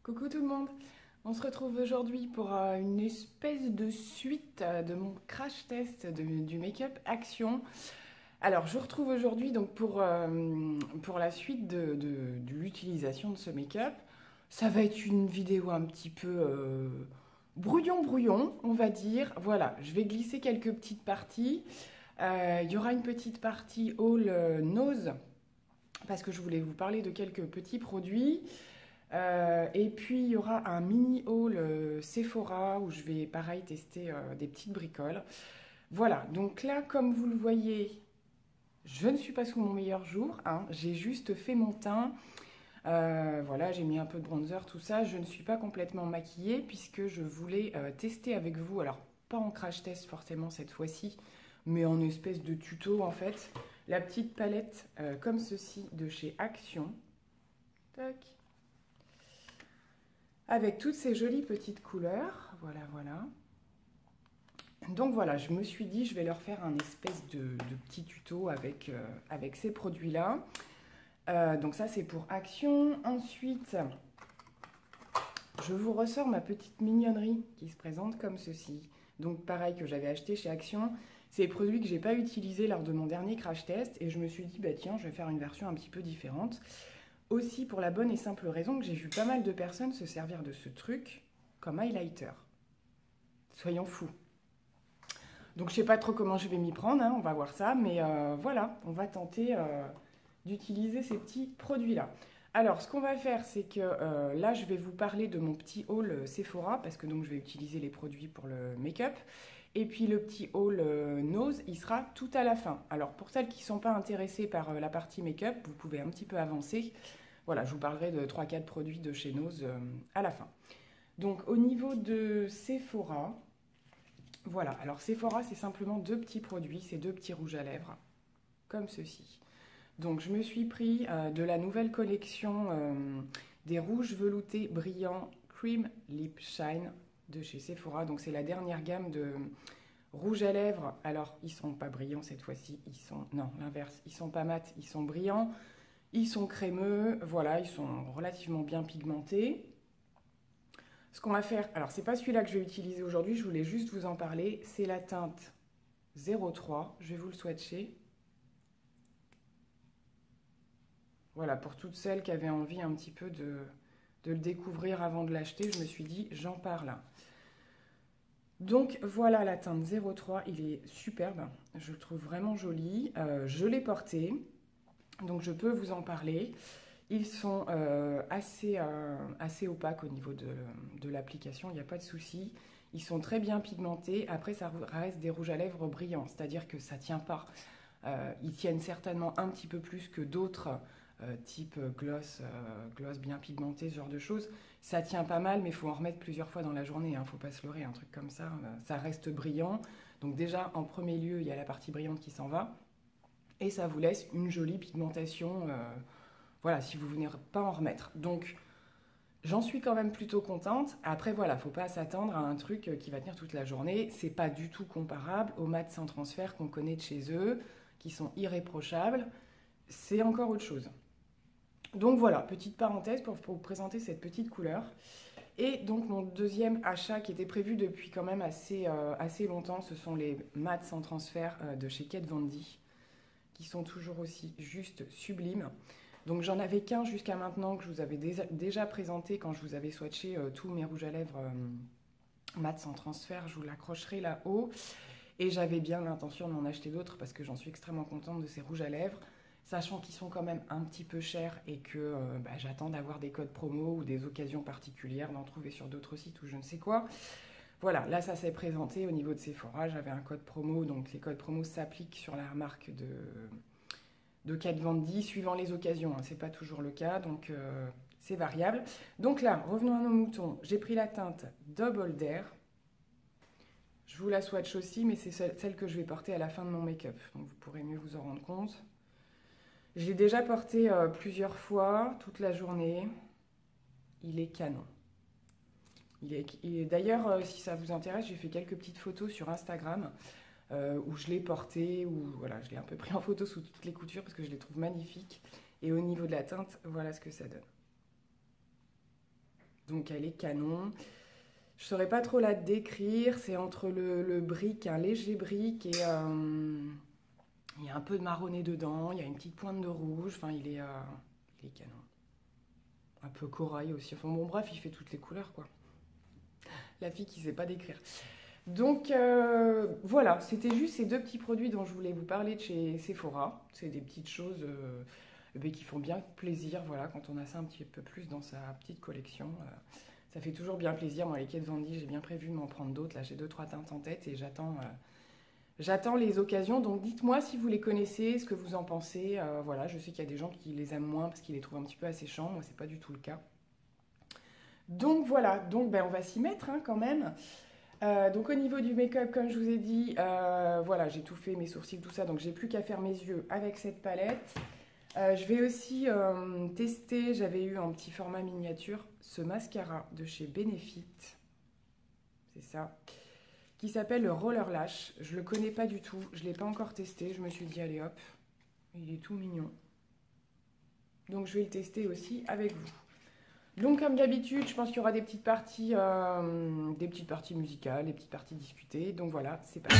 Coucou tout le monde, on se retrouve aujourd'hui pour une espèce de suite de mon crash test du make-up Action. Alors je vous retrouve aujourd'hui donc pour la suite de l'utilisation de ce make-up. Ça va être une vidéo un petit peu brouillon, on va dire. Voilà, je vais glisser quelques petites parties. Il y aura une petite partie haul nose parce que je voulais vous parler de quelques petits produits. Et puis il y aura un mini haul Sephora où je vais pareil tester des petites bricoles. Voilà, donc là comme vous le voyez, je ne suis pas sous mon meilleur jour, hein. J'ai juste fait mon teint. Voilà, j'ai mis un peu de bronzer, tout ça. Je ne suis pas complètement maquillée puisque je voulais tester avec vous, alors pas en crash test forcément cette fois-ci, mais en espèce de tuto en fait, la petite palette comme ceci de chez Action. Tac. Avec toutes ces jolies petites couleurs, voilà, voilà. Donc voilà, je me suis dit, je vais leur faire un espèce de petit tuto avec ces produits-là. Donc ça, c'est pour Action. Ensuite, je vous ressors ma petite mignonnerie qui se présente comme ceci. Donc pareil que j'avais acheté chez Action. C'est des produits que je n'ai pas utilisés lors de mon dernier crash test. Et je me suis dit, bah tiens, je vais faire une version un petit peu différente. Aussi pour la bonne et simple raison que j'ai vu pas mal de personnes se servir de ce truc comme highlighter. Soyons fous. Donc je sais pas trop comment je vais m'y prendre, hein, on va voir ça, mais voilà, on va tenter d'utiliser ces petits produits-là. Alors ce qu'on va faire, c'est que là je vais vous parler de mon petit haul Sephora, parce que donc je vais utiliser les produits pour le make-up. Et puis le petit haul nose, il sera tout à la fin. Alors pour celles qui ne sont pas intéressées par la partie make-up, vous pouvez un petit peu avancer. Voilà, je vous parlerai de 3-4 produits de chez Nose à la fin. Donc au niveau de Sephora, voilà. Alors Sephora, c'est simplement deux petits produits, c'est deux petits rouges à lèvres, comme ceci. Donc je me suis pris de la nouvelle collection des rouges veloutés brillants Cream Lip Shine de chez Sephora. Donc c'est la dernière gamme de rouges à lèvres. Alors ils sont pas brillants cette fois-ci, ils sont, non l'inverse, ils sont pas mat, ils sont brillants, ils sont crémeux, voilà, ils sont relativement bien pigmentés. Ce qu'on va faire, alors c'est pas celui-là que je vais utiliser aujourd'hui, je voulais juste vous en parler, c'est la teinte 03, je vais vous le swatcher. Voilà, pour toutes celles qui avaient envie un petit peu de le découvrir avant de l'acheter, je me suis dit, j'en parle. Donc voilà la teinte 03, il est superbe, je le trouve vraiment joli. Je l'ai porté, donc je peux vous en parler. Ils sont assez opaques au niveau de l'application, il n'y a pas de souci. Ils sont très bien pigmentés. Après, ça reste des rouges à lèvres brillants, c'est-à-dire que ça ne tient pas. Ils tiennent certainement un petit peu plus que d'autres, type gloss, gloss bien pigmenté, ce genre de choses. Ça tient pas mal, mais il faut en remettre plusieurs fois dans la journée. Il ne faut pas se leurrer, un truc comme ça. Ça reste brillant. Donc déjà, en premier lieu, il y a la partie brillante qui s'en va. Et ça vous laisse une jolie pigmentation. Voilà, si vous ne venez pas en remettre. Donc, j'en suis quand même plutôt contente. Après, voilà, faut pas s'attendre à un truc qui va tenir toute la journée. C'est pas du tout comparable aux mat sans transfert qu'on connaît de chez eux, qui sont irréprochables. C'est encore autre chose. Donc voilà, petite parenthèse pour vous présenter cette petite couleur. Et donc mon deuxième achat qui était prévu depuis quand même assez longtemps, ce sont les mat sans transfert de chez Kat Von D, qui sont toujours aussi juste sublimes. Donc j'en avais qu'un jusqu'à maintenant que je vous avais déjà présenté quand je vous avais swatché tous mes rouges à lèvres mat sans transfert. Je vous l'accrocherai là-haut. Et j'avais bien l'intention d'en acheter d'autres parce que j'en suis extrêmement contente de ces rouges à lèvres, sachant qu'ils sont quand même un petit peu chers et que j'attends d'avoir des codes promo ou des occasions particulières, d'en trouver sur d'autres sites ou je ne sais quoi. Voilà, là ça s'est présenté au niveau de Sephora, j'avais un code promo, donc les codes promo s'appliquent sur la marque de Kat Von D suivant les occasions, hein. C'est pas toujours le cas, donc c'est variable. Donc là, revenons à nos moutons, j'ai pris la teinte Double Dare. Je vous la swatch aussi, mais c'est celle que je vais porter à la fin de mon make-up, donc vous pourrez mieux vous en rendre compte. Je l'ai déjà porté plusieurs fois, toute la journée. Il est canon. D'ailleurs, si ça vous intéresse, j'ai fait quelques petites photos sur Instagram où je l'ai porté, où voilà, je l'ai un peu pris en photo sous toutes les coutures parce que je les trouve magnifiques. Et au niveau de la teinte, voilà ce que ça donne. Donc elle est canon. Je ne saurais pas trop la décrire. C'est entre le brick, un léger brick, et il y a un peu de marronné dedans. Il y a une petite pointe de rouge. Enfin, il est canon. Un peu corail aussi. Enfin bon, bref, il fait toutes les couleurs, quoi. La fille qui ne sait pas décrire. Donc voilà, c'était juste ces deux petits produits dont je voulais vous parler de chez Sephora. C'est des petites choses qui font bien plaisir, voilà, quand on a ça un petit peu plus dans sa petite collection. Ça fait toujours bien plaisir. Moi, les Kate Von D, j'ai bien prévu de m'en prendre d'autres. Là, j'ai 2-3 teintes en tête et j'attends les occasions. Donc dites-moi si vous les connaissez, ce que vous en pensez. Voilà, je sais qu'il y a des gens qui les aiment moins parce qu'ils les trouvent un petit peu asséchants. Moi, c'est pas du tout le cas. Donc voilà, donc ben, on va s'y mettre hein, quand même. Donc au niveau du make-up, comme je vous ai dit, voilà, j'ai tout fait, mes sourcils, tout ça, donc j'ai plus qu'à faire mes yeux avec cette palette. Je vais aussi tester, j'avais eu en petit format miniature, ce mascara de chez Benefit, c'est ça, qui s'appelle le Roller Lash. Je le connais pas du tout, je l'ai pas encore testé, je me suis dit allez hop, il est tout mignon. Donc je vais le tester aussi avec vous. Donc comme d'habitude, je pense qu'il y aura des petites parties musicales, des petites parties discutées. Donc voilà, c'est parti.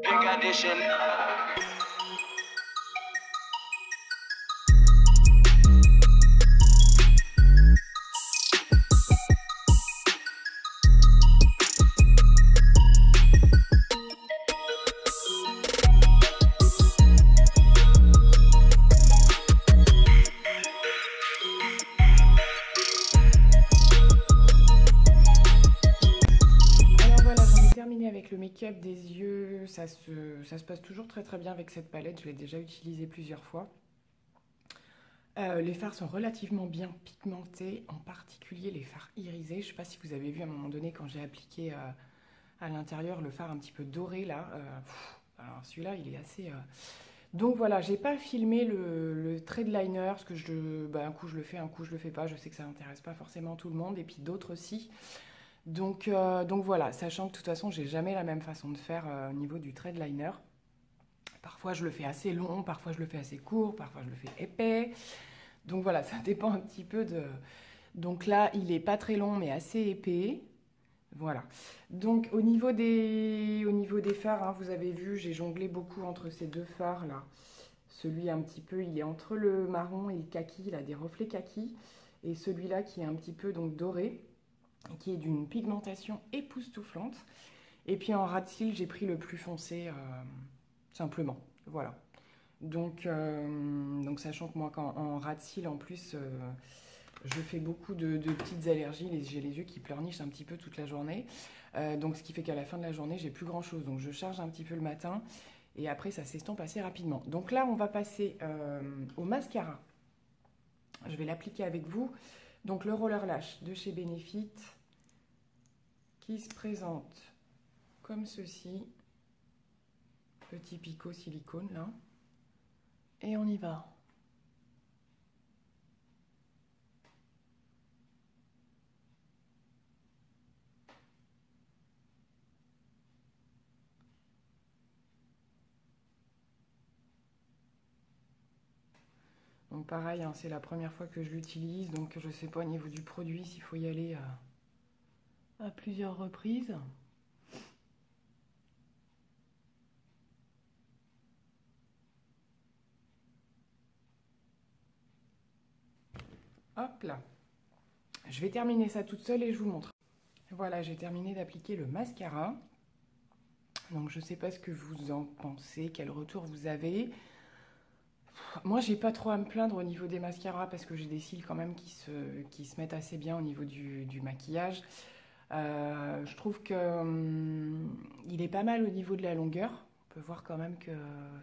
Big addition. Avec le make-up des yeux, ça se passe toujours très très bien avec cette palette, je l'ai déjà utilisée plusieurs fois. Les fards sont relativement bien pigmentés, en particulier les fards irisés. Je ne sais pas si vous avez vu à un moment donné quand j'ai appliqué à l'intérieur le fard un petit peu doré là. Alors celui-là il est assez... Donc voilà, j'ai pas filmé le trade liner, parce que un coup je le fais, un coup je le fais pas. Je sais que ça n'intéresse pas forcément tout le monde, et puis d'autres aussi. Donc voilà, sachant que de toute façon, j'ai jamais la même façon de faire au niveau du trade liner. Parfois, je le fais assez long, parfois, je le fais assez court, parfois, je le fais épais. Donc voilà, ça dépend un petit peu de... Donc là, il est pas très long, mais assez épais. Voilà. Donc au niveau des fards, hein, vous avez vu, j'ai jonglé beaucoup entre ces deux fards là. Celui un petit peu, il est entre le marron et le kaki, il a des reflets kaki. Et celui-là qui est un petit peu donc doré, qui est d'une pigmentation époustouflante. Et puis en ras de cils, j'ai pris le plus foncé, simplement. Voilà. Donc sachant que moi, en ras de cils, en plus, je fais beaucoup de petites allergies. J'ai les yeux qui pleurnichent un petit peu toute la journée. Donc ce qui fait qu'à la fin de la journée, j'ai plus grand-chose. Donc je charge un petit peu le matin. Et après, ça s'estompe assez rapidement. Donc là, on va passer au mascara. Je vais l'appliquer avec vous. Donc le Roller Lash de chez Benefit qui se présente comme ceci. Petit picot silicone là. Et on y va. Donc pareil, hein, c'est la première fois que je l'utilise, donc je ne sais pas au niveau du produit s'il faut y aller à plusieurs reprises. Hop là. Je vais terminer ça toute seule et je vous montre. Voilà, j'ai terminé d'appliquer le mascara. Donc, je ne sais pas ce que vous en pensez, quel retour vous avez. Moi, j'ai pas trop à me plaindre au niveau des mascaras parce que j'ai des cils quand même qui se mettent assez bien au niveau du maquillage. Je trouve que il est pas mal au niveau de la longueur. On peut voir quand même que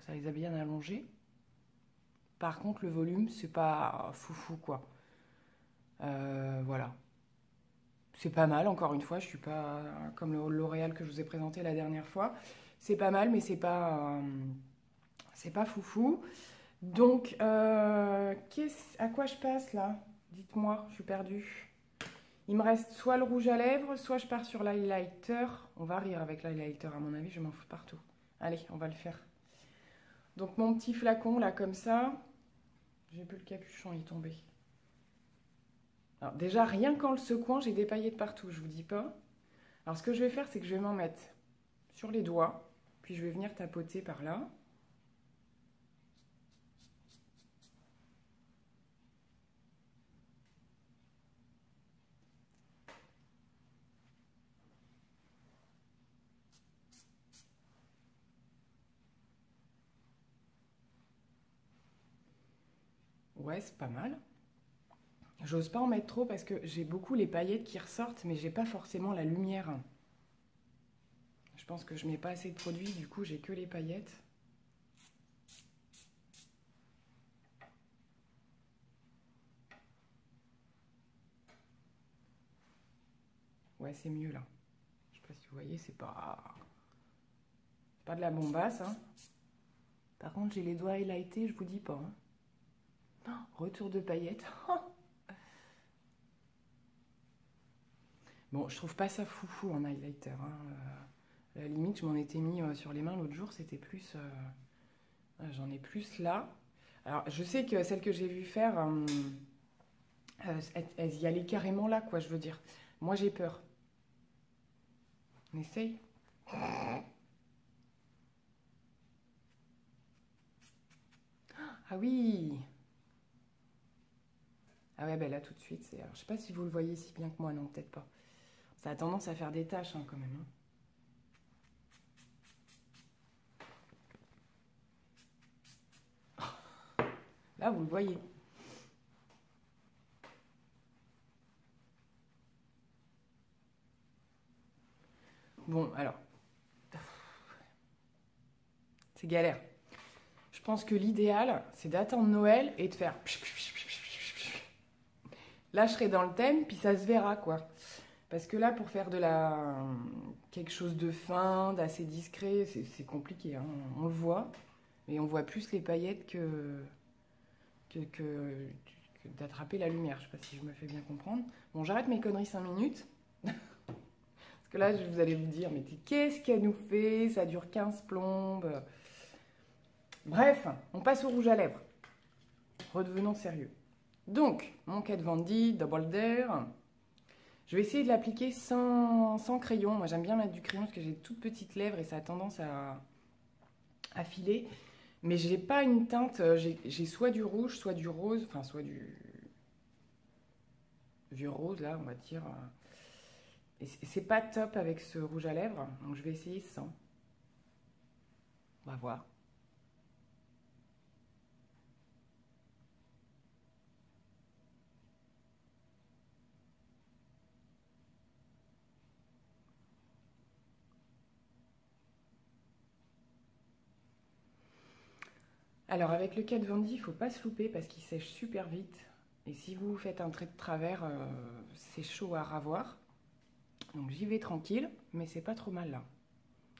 ça les a bien allongés. Par contre, le volume, c'est pas foufou, quoi. Voilà. C'est pas mal, encore une fois. Je suis pas comme le L'Oréal que je vous ai présenté la dernière fois. C'est pas mal, mais c'est pas foufou. Donc, à quoi je passe là? Dites-moi, je suis perdue. Il me reste soit le rouge à lèvres, soit je pars sur l'highlighter. On va rire avec l'highlighter, à mon avis, je m'en fous partout. Allez, on va le faire. Donc, mon petit flacon là, comme ça. J'ai plus le capuchon, il est tombé. Alors, déjà, rien qu'en le secouant, j'ai des paillettes partout, je vous dis pas. Alors, ce que je vais faire, c'est que je vais m'en mettre sur les doigts, puis je vais venir tapoter par là. Ouais, c'est pas mal. J'ose pas en mettre trop parce que j'ai beaucoup les paillettes qui ressortent, mais j'ai pas forcément la lumière. Je pense que je mets pas assez de produit, du coup j'ai que les paillettes. Ouais, c'est mieux là. Je sais pas si vous voyez, c'est pas de la bombasse, hein. Par contre, j'ai les doigts highlightés, je vous dis pas, hein. Oh, retour de paillettes. Bon, je trouve pas ça foufou en highlighter, hein. À la limite, je m'en étais mis sur les mains l'autre jour, c'était plus... j'en ai plus là. Alors, je sais que celle que j'ai vu faire, elles y allaient carrément là, quoi, je veux dire. Moi, j'ai peur. On essaye. Ah oui! Ah ouais, ben là, tout de suite, c'est... Alors, je sais pas si vous le voyez si bien que moi, non, peut-être pas. Ça a tendance à faire des taches, hein, quand même, hein. Là, vous le voyez. Bon, alors, c'est galère. Je pense que l'idéal, c'est d'attendre Noël et de faire... Là, je serai dans le thème, puis ça se verra, quoi. Parce que là, pour faire quelque chose de fin, d'assez discret, c'est compliqué, hein. On le voit, mais on voit plus les paillettes que d'attraper la lumière. Je sais pas si je me fais bien comprendre. Bon, j'arrête mes conneries 5 minutes. Parce que là, vous allez vous dire, mais qu'est-ce qu'elle nous fait? Ça dure 15 plombes. Bref, on passe au rouge à lèvres. Redevenons sérieux. Donc, mon Kat Von D, Double Dare. Je vais essayer de l'appliquer sans crayon. Moi, j'aime bien mettre du crayon parce que j'ai de toutes petites lèvres et ça a tendance à filer. Mais j'ai pas une teinte, j'ai soit du rouge, soit du rose, enfin, soit du vieux rose, là, on va dire. Et c'est pas top avec ce rouge à lèvres, donc je vais essayer sans. On va voir. Alors, avec le Kat Von D, il ne faut pas se louper parce qu'il sèche super vite. Et si vous faites un trait de travers, c'est chaud à ravoir. Donc, j'y vais tranquille, mais c'est pas trop mal là.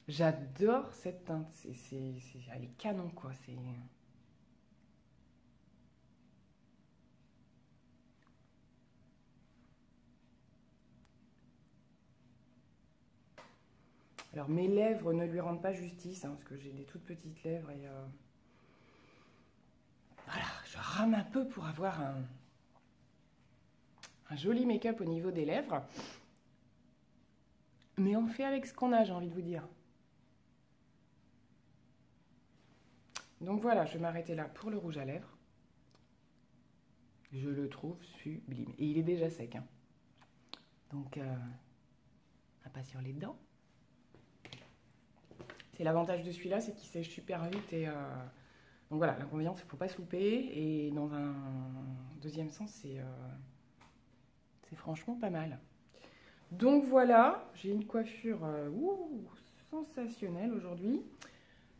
J'adore cette teinte. Elle est canon, quoi. Alors, mes lèvres ne lui rendent pas justice, hein, parce que j'ai des toutes petites lèvres et... Voilà, je rame un peu pour avoir un joli make-up au niveau des lèvres. Mais on fait avec ce qu'on a, j'ai envie de vous dire. Donc voilà, je vais m'arrêter là pour le rouge à lèvres. Je le trouve sublime. Et il est déjà sec, hein. Donc, on pas sur les dents. C'est l'avantage de celui-là, c'est qu'il sèche super vite. Et, donc voilà, l'inconvénient, c'est qu'il ne faut pas se louper. Et dans un deuxième sens, c'est franchement pas mal. Donc voilà, j'ai une coiffure sensationnelle aujourd'hui.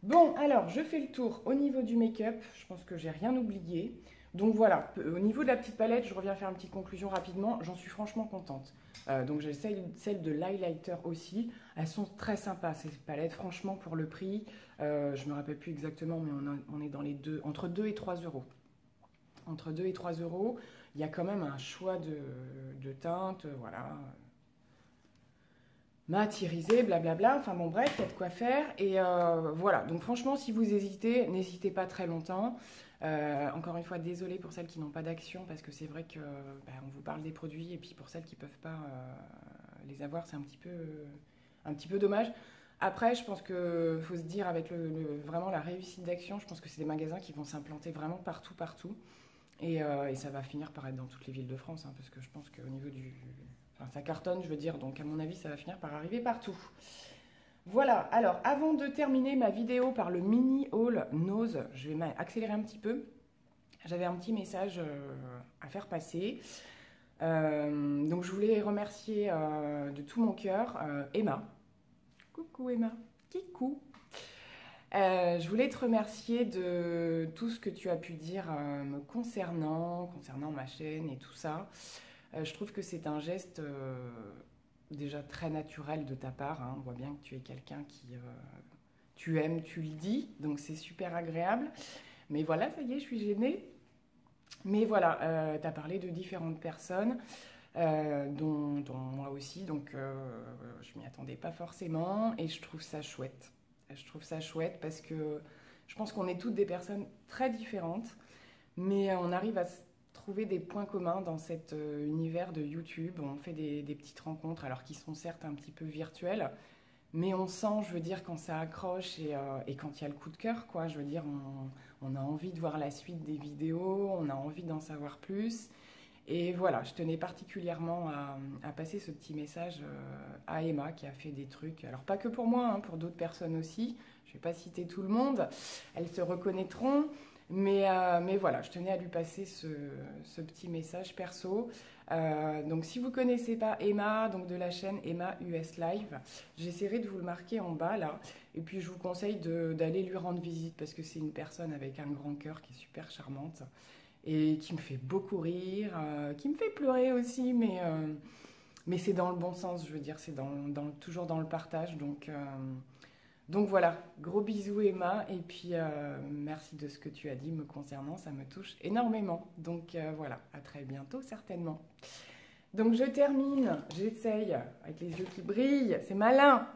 Bon, alors, je fais le tour au niveau du make-up. Je pense que j'ai rien oublié. Donc voilà, au niveau de la petite palette, je reviens faire une petite conclusion rapidement. J'en suis franchement contente. Donc j'ai celle de l'highlighter aussi. Elles sont très sympas ces palettes, franchement pour le prix. Je ne me rappelle plus exactement, mais on est dans les entre 2 et 3 euros. Entre 2 et 3 euros, il y a quand même un choix de teintes, voilà. Mat, irisé, blablabla, enfin bon bref, il y a de quoi faire. Et voilà, donc franchement, si vous hésitez, n'hésitez pas très longtemps. Encore une fois, désolée pour celles qui n'ont pas d'action, parce que c'est vrai que on vous parle des produits, et puis pour celles qui ne peuvent pas les avoir, c'est un petit peu dommage. Après, je pense qu'il faut se dire, avec vraiment la réussite d'Action, je pense que c'est des magasins qui vont s'implanter vraiment partout, partout. Et ça va finir par être dans toutes les villes de France, hein, parce que je pense qu'au niveau enfin, ça cartonne, je veux dire, donc à mon avis, ça va finir par arriver partout. Voilà, alors avant de terminer ma vidéo par le mini haul Nose, je vais accélérer un petit peu. J'avais un petit message à faire passer. Donc je voulais remercier de tout mon cœur Emma. Coucou Emma, kikou. Je voulais te remercier de tout ce que tu as pu dire me concernant ma chaîne et tout ça. Je trouve que c'est un geste déjà très naturel de ta part, hein. On voit bien que tu es quelqu'un qui tu aimes, tu le dis, donc c'est super agréable. Mais voilà, ça y est, je suis gênée. Mais voilà, tu as parlé de différentes personnes, dont moi aussi, donc je m'y attendais pas forcément, et je trouve ça chouette. Je trouve ça chouette parce que je pense qu'on est toutes des personnes très différentes, mais on arrive à trouver des points communs dans cet univers de YouTube. On fait des petites rencontres, alors qui sont certes un petit peu virtuelles, mais on sent, je veux dire, quand ça accroche et quand il y a le coup de cœur, quoi. Je veux dire, on a envie de voir la suite des vidéos, on a envie d'en savoir plus. Et voilà, je tenais particulièrement à passer ce petit message à Emma qui a fait des trucs, alors pas que pour moi, hein, pour d'autres personnes aussi. Je ne vais pas citer tout le monde, elles se reconnaîtront. Mais voilà, je tenais à lui passer ce petit message perso. Donc si vous ne connaissez pas Emma, donc de la chaîne Emma US Live, j'essaierai de vous le marquer en bas là. Et puis je vous conseille d'aller lui rendre visite parce que c'est une personne avec un grand cœur qui est super charmante et qui me fait beaucoup rire, qui me fait pleurer aussi, mais c'est dans le bon sens, je veux dire, c'est toujours dans le partage. Donc voilà, gros bisous Emma, et puis merci de ce que tu as dit me concernant, ça me touche énormément. Donc voilà, à très bientôt certainement. Donc je termine, j'essaye, avec les yeux qui brillent, c'est malin.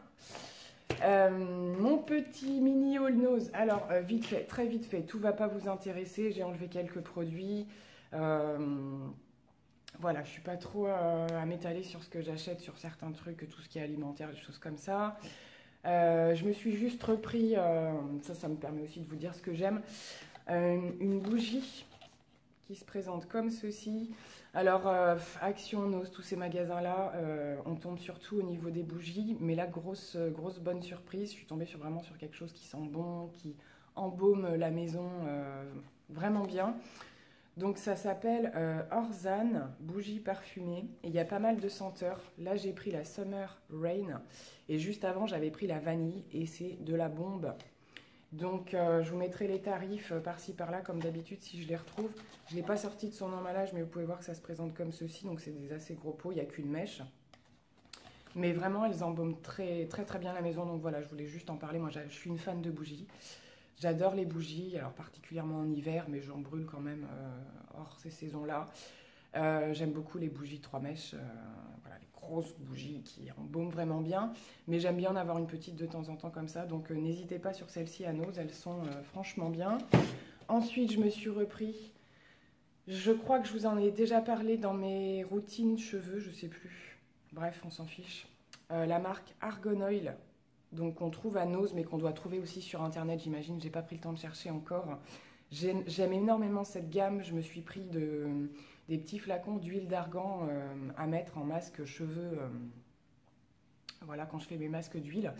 Mon petit mini haul Nose, alors vite fait, très vite fait, tout va pas vous intéresser, j'ai enlevé quelques produits. Voilà, je suis pas trop à m'étaler sur ce que j'achète, sur certains trucs, tout ce qui est alimentaire, des choses comme ça. Je me suis juste repris, ça me permet aussi de vous dire ce que j'aime, une bougie qui se présente comme ceci. Alors, Action, Nose, tous ces magasins-là, on tombe surtout au niveau des bougies, mais là, grosse bonne surprise, je suis tombée vraiment sur quelque chose qui sent bon, qui embaume la maison vraiment bien. Donc ça s'appelle Orzane, bougie parfumée, et il y a pas mal de senteurs. Là j'ai pris la Summer Rain, et juste avant j'avais pris la vanille, et c'est de la bombe. Donc je vous mettrai les tarifs par-ci par-là, comme d'habitude si je les retrouve. Je ne l'ai pas sorti de son emballage, mais vous pouvez voir que ça se présente comme ceci, donc c'est des assez gros pots, il n'y a qu'une mèche. Mais vraiment elles embaument très bien la maison, donc voilà, je voulais juste en parler. Moi je suis une fan de bougies. J'adore les bougies, alors particulièrement en hiver, mais j'en brûle quand même hors ces saisons-là. J'aime beaucoup les bougies 3 mèches, voilà, les grosses bougies qui embaument vraiment bien. Mais j'aime bien en avoir une petite de temps en temps comme ça, donc n'hésitez pas sur celles-ci à Nose, elles sont franchement bien. Ensuite, je me suis repris, je crois que je vous en ai déjà parlé dans mes routines cheveux, je sais plus. Bref, on s'en fiche. La marque Argan Oil. Donc on trouve à Nose, mais qu'on doit trouver aussi sur internet, j'imagine. J'ai pas pris le temps de chercher encore. J'aime énormément cette gamme. Je me suis pris des petits flacons d'huile d'argan à mettre en masque cheveux, voilà, quand je fais mes masques d'huile.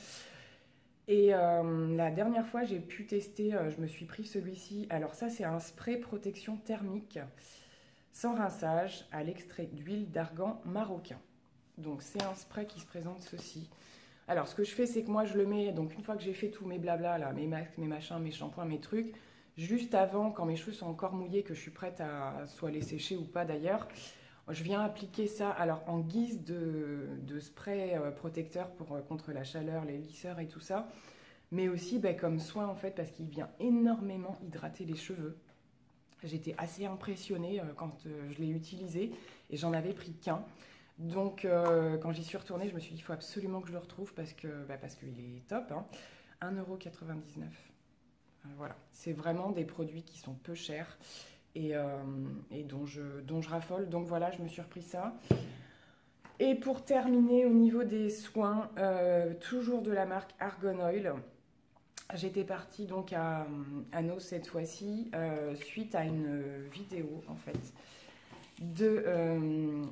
Et la dernière fois, j'ai pu tester, je me suis pris celui-ci. Alors ça, c'est un spray protection thermique sans rinçage à l'extrait d'huile d'argan marocain. Donc c'est un spray qui se présente ceci. Alors ce que je fais, c'est que moi je le mets, donc une fois que j'ai fait tous mes blabla, là, mes masques, mes machins, mes shampoings, mes trucs, juste avant, quand mes cheveux sont encore mouillés, que je suis prête à soit les sécher ou pas d'ailleurs, je viens appliquer ça alors en guise de spray protecteur contre la chaleur, les lisseurs et tout ça, mais aussi comme soin en fait parce qu'il vient énormément hydrater les cheveux. J'étais assez impressionnée quand je l'ai utilisé et j'en avais pris qu'un. Donc quand j'y suis retournée, je me suis dit il faut absolument que je le retrouve parce qu'il est top. Hein. 1,99 €. Voilà, c'est vraiment des produits qui sont peu chers. Et dont je raffole. Donc voilà, je me suis repris ça. Et pour terminer, au niveau des soins, toujours de la marque Argan Oil, j'étais partie donc à Nos cette fois-ci, suite à une vidéo en fait.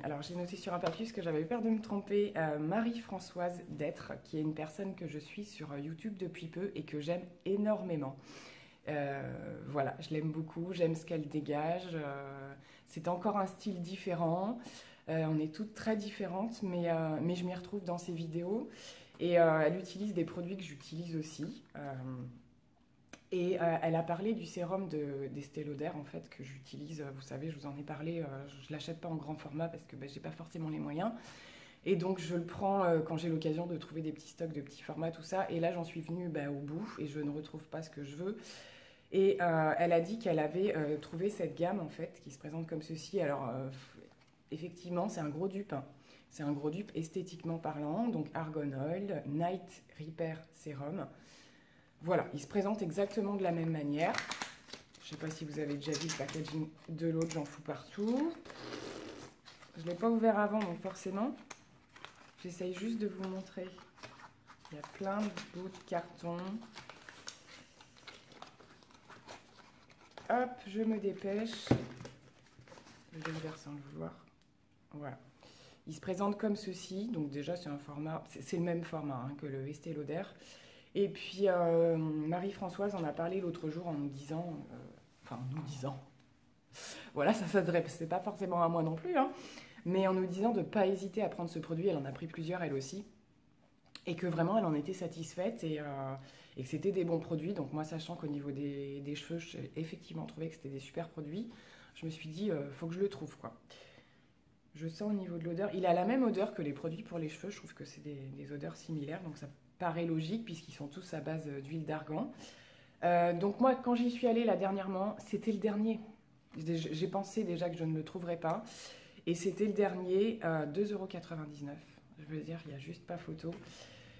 Alors j'ai noté sur un papier parce que j'avais eu peur de me tromper, Marie-Françoise D'être, qui est une personne que je suis sur YouTube depuis peu et que j'aime énormément. Voilà, je l'aime beaucoup, j'aime ce qu'elle dégage. C'est encore un style différent. On est toutes très différentes, mais je m'y retrouve dans ses vidéos. Et elle utilise des produits que j'utilise aussi. Elle a parlé du sérum d'Estée Lauder, en fait, que j'utilise. Vous savez, je vous en ai parlé. Je ne l'achète pas en grand format parce que j'ai pas forcément les moyens. Et donc, je le prends quand j'ai l'occasion de trouver des petits stocks de petits formats, tout ça. Et là, j'en suis venue au bout et je ne retrouve pas ce que je veux. Et elle a dit qu'elle avait trouvé cette gamme, en fait, qui se présente comme ceci. Alors, effectivement, c'est un gros dupe. Hein. C'est un gros dupe esthétiquement parlant. Donc, Argan Oil, Night Repair Serum. Voilà, il se présente exactement de la même manière. Je ne sais pas si vous avez déjà vu le packaging de l'autre, j'en fous partout. Je ne l'ai pas ouvert avant, donc forcément, j'essaye juste de vous montrer. Il y a plein de bouts de carton. Hop, je me dépêche. Je vais le faire sans le vouloir. Voilà. Il se présente comme ceci. Donc déjà, c'est un format, c'est le même format que le Estée Lauder. Et puis, Marie-Françoise en a parlé l'autre jour en nous disant... Voilà, ça s'adresse pas forcément à moi non plus, hein, mais en nous disant de ne pas hésiter à prendre ce produit. Elle en a pris plusieurs, elle aussi. Et que vraiment, elle en était satisfaite et que c'était des bons produits. Donc moi, sachant qu'au niveau des cheveux, j'ai effectivement trouvé que c'était des super produits, je me suis dit, faut que je le trouve, quoi. Je sens au niveau de l'odeur. Il a la même odeur que les produits pour les cheveux. Je trouve que c'est des odeurs similaires, donc ça paraît logique puisqu'ils sont tous à base d'huile d'argan. Donc moi, quand j'y suis allée là dernièrement, c'était le dernier. J'ai pensé déjà que je ne le trouverais pas. Et c'était le dernier, 2,99 €. Je veux dire, il n'y a juste pas photo.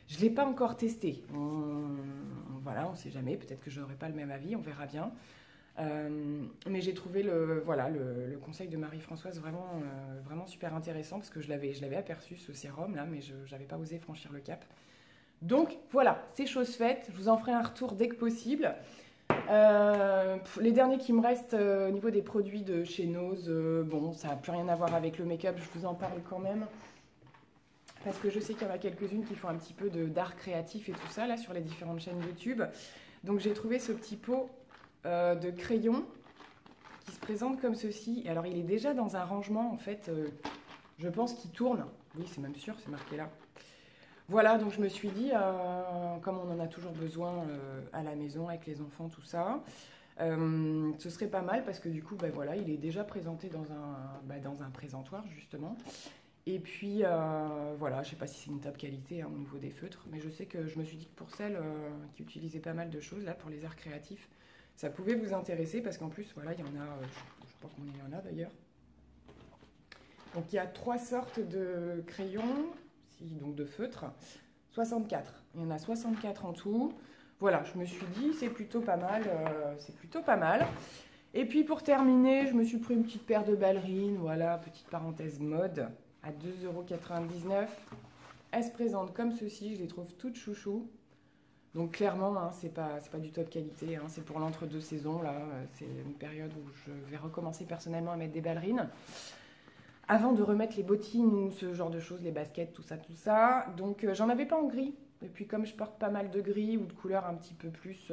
Je ne l'ai pas encore testé. Voilà, on ne sait jamais. Peut-être que je n'aurai pas le même avis, on verra bien. Mais j'ai trouvé le conseil de Marie-Françoise vraiment super intéressant parce que je l'avais aperçu, ce sérum là, mais je n'avais pas osé franchir le cap. Donc voilà, c'est chose faite. Je vous en ferai un retour dès que possible. Les derniers qui me restent au niveau des produits de chez Nose, bon, ça n'a plus rien à voir avec le make-up, je vous en parle quand même. Parce que je sais qu'il y en a quelques-unes qui font un petit peu d'art créatif et tout ça, là, sur les différentes chaînes YouTube. Donc j'ai trouvé ce petit pot de crayon qui se présente comme ceci. Et alors il est déjà dans un rangement, en fait, je pense qu'il tourne. Oui, c'est même sûr, c'est marqué là. Voilà, donc je me suis dit, comme on en a toujours besoin à la maison avec les enfants, tout ça, ce serait pas mal parce que du coup, voilà, il est déjà présenté dans un présentoir justement. Et puis, voilà, je sais pas si c'est une top qualité au niveau des feutres, mais je sais que je me suis dit que pour celles qui utilisaient pas mal de choses, là, pour les arts créatifs, ça pouvait vous intéresser parce qu'en plus, voilà, il y en a, je sais pas combien il y en a d'ailleurs. Donc, il y a 3 sortes de crayons. Donc de feutres, 64. Il y en a 64 en tout. Voilà, je me suis dit, c'est plutôt pas mal. Et puis pour terminer, je me suis pris une petite paire de ballerines. Voilà, petite parenthèse mode, à 2,99 €. Elles se présentent comme ceci, je les trouve toutes chouchou. Donc clairement, hein, c'est pas du top qualité, hein, c'est pour l'entre-deux saisons, là, c'est une période où je vais recommencer personnellement à mettre des ballerines. Avant de remettre les bottines ou ce genre de choses, les baskets, tout ça, tout ça. Donc j'en avais pas en gris. Et puis comme je porte pas mal de gris ou de couleurs un petit peu plus,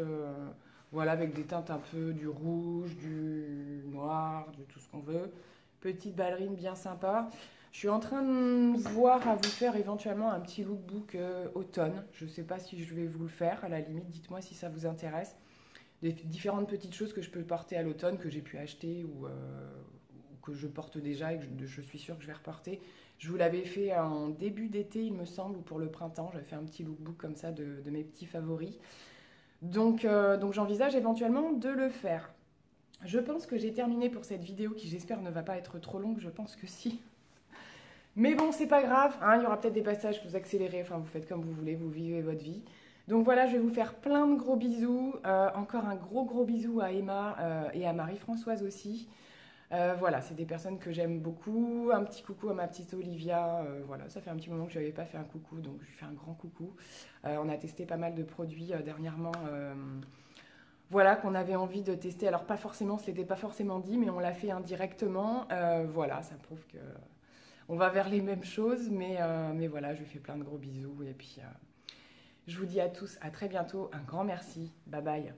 voilà, avec des teintes un peu du rouge, du noir, de tout ce qu'on veut. Petite ballerine bien sympa. Je suis en train de voir à vous faire éventuellement un petit lookbook automne. Je ne sais pas si je vais vous le faire. À la limite, dites-moi si ça vous intéresse. Des différentes petites choses que je peux porter à l'automne, que j'ai pu acheter ou que je porte déjà et que je suis sûre que je vais reporter. Je vous l'avais fait en début d'été, il me semble, ou pour le printemps. J'avais fait un petit lookbook comme ça de mes petits favoris. Donc j'envisage éventuellement de le faire. Je pense que j'ai terminé pour cette vidéo qui, j'espère, ne va pas être trop longue. Je pense que si. Mais bon, c'est pas grave, hein, il y aura peut-être des passages que vous accélérez, enfin vous faites comme vous voulez, vous vivez votre vie. Donc voilà, je vais vous faire plein de gros bisous. Encore un gros bisou à Emma et à Marie-Françoise aussi. Voilà, c'est des personnes que j'aime beaucoup. Un petit coucou à ma petite Olivia. Voilà, ça fait un petit moment que je n'avais pas fait un coucou, donc je lui fais un grand coucou. On a testé pas mal de produits dernièrement. Voilà, qu'on avait envie de tester. Alors pas forcément, ce n'était pas forcément dit, mais on l'a fait indirectement. Voilà, ça prouve que on va vers les mêmes choses, mais voilà, je lui fais plein de gros bisous. Et puis, je vous dis à tous à très bientôt. Un grand merci. Bye bye.